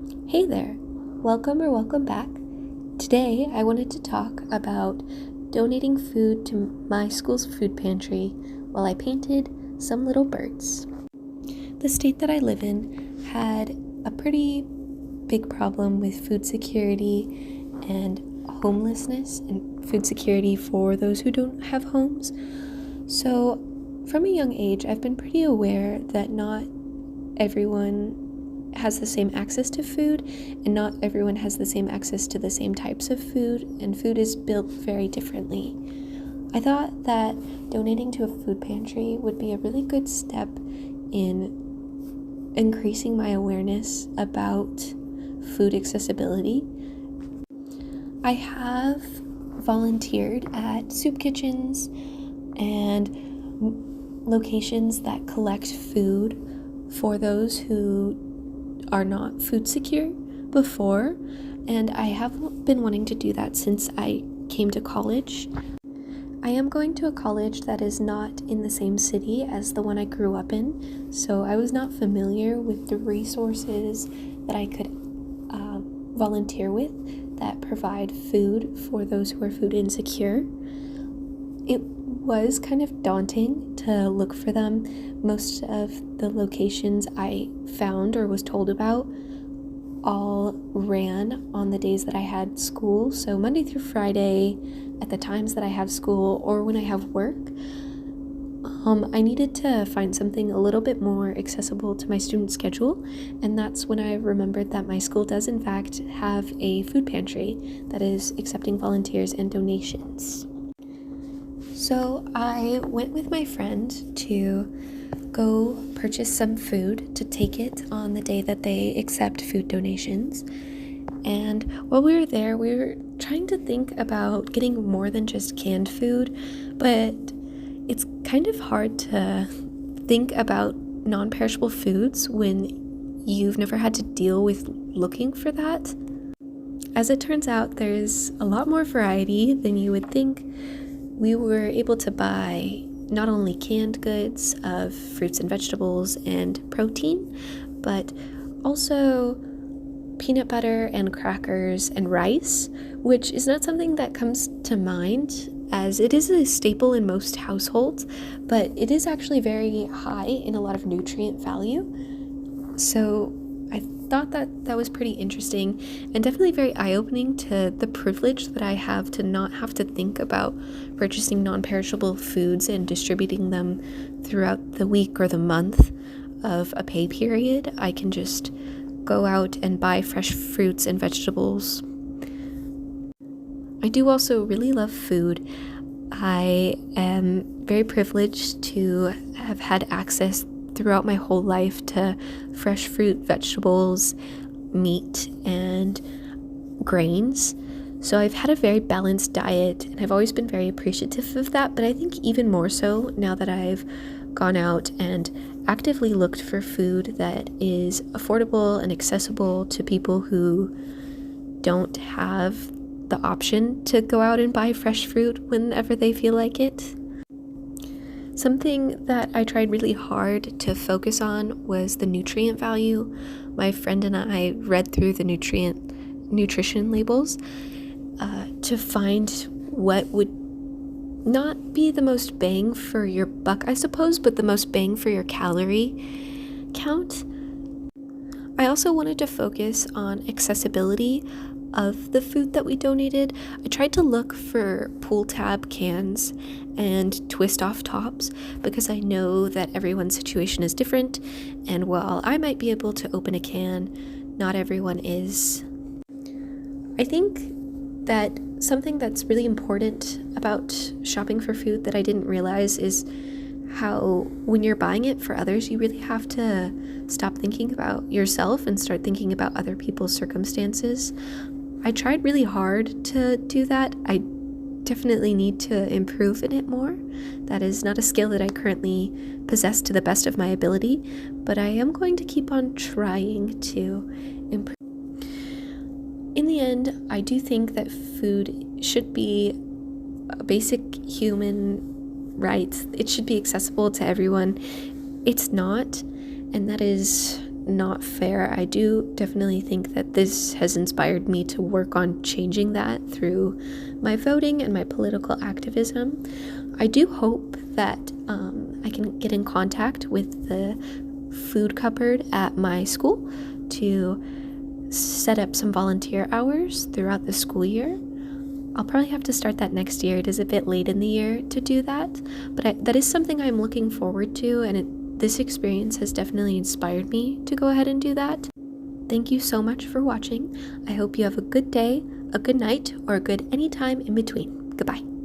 Hey there, welcome or welcome back. Today I wanted to talk about donating food to my school's food pantry while I painted some little birds. The state that I live in had a pretty big problem with food security and homelessness and food security for those who don't have homes. So from a young age, I've been pretty aware that not everyone has the same access to food, and not everyone has the same access to the same types of food, and food is built very differently. I thought that donating to a food pantry would be a really good step in increasing my awareness about food accessibility. I have volunteered at soup kitchens and locations that collect food for those who are not food secure before, and I have been wanting to do that since I came to college. I am going to a college that is not in the same city as the one I grew up in, so I was not familiar with the resources that I could volunteer with that provide food for those who are food insecure. It was kind of daunting to look for them. Most of the locations I found or was told about all ran on the days that I had school, so Monday through Friday at the times that I have school or when I have work. I needed to find something a little bit more accessible to my student schedule, and that's when I remembered that my school does in fact have a food pantry that is accepting volunteers and donations. So I went with my friend to go purchase some food to take it on the day that they accept food donations. And while we were there, we were trying to think about getting more than just canned food, but it's kind of hard to think about non-perishable foods when you've never had to deal with looking for that. As it turns out, there's a lot more variety than you would think. We were able to buy not only canned goods of fruits and vegetables and protein, but also peanut butter and crackers and rice, which is not something that comes to mind as it is a staple in most households, but it is actually very high in a lot of nutrient value. So I thought that was pretty interesting and definitely very eye-opening to the privilege that I have to not have to think about purchasing non-perishable foods and distributing them throughout the week or the month of a pay period. I can just go out and buy fresh fruits and vegetables. I do also really love food. I am very privileged to have had access throughout my whole life to fresh fruit, vegetables, meat, and grains. So I've had a very balanced diet, and I've always been very appreciative of that, but I think even more so now that I've gone out and actively looked for food that is affordable and accessible to people who don't have the option to go out and buy fresh fruit whenever they feel like it. Something that I tried really hard to focus on was the nutrient value. My friend and I read through the nutrition labels to find what would not be the most bang for your buck, I suppose, but the most bang for your calorie count. I also wanted to focus on accessibility of the food that we donated. I tried to look for pull tab cans and twist off tops because I know that everyone's situation is different, and while I might be able to open a can, not everyone is. I think that something that's really important about shopping for food that I didn't realize is how when you're buying it for others, you really have to stop thinking about yourself and start thinking about other people's circumstances. I tried really hard to do that. I definitely need to improve in it more. That is not a skill that I currently possess to the best of my ability, but I am going to keep on trying to improve. In the end, I do think that food should be a basic human right. It should be accessible to everyone. It's not, and that is not fair. I do definitely think that this has inspired me to work on changing that through my voting and my political activism. I do hope that I can get in contact with the food cupboard at my school to set up some volunteer hours throughout the school year. I'll probably have to start that next year. It is a bit late in the year to do that, but that is something I'm looking forward to, and this experience has definitely inspired me to go ahead and do that. Thank you so much for watching. I hope you have a good day, a good night, or a good any time in between. Goodbye.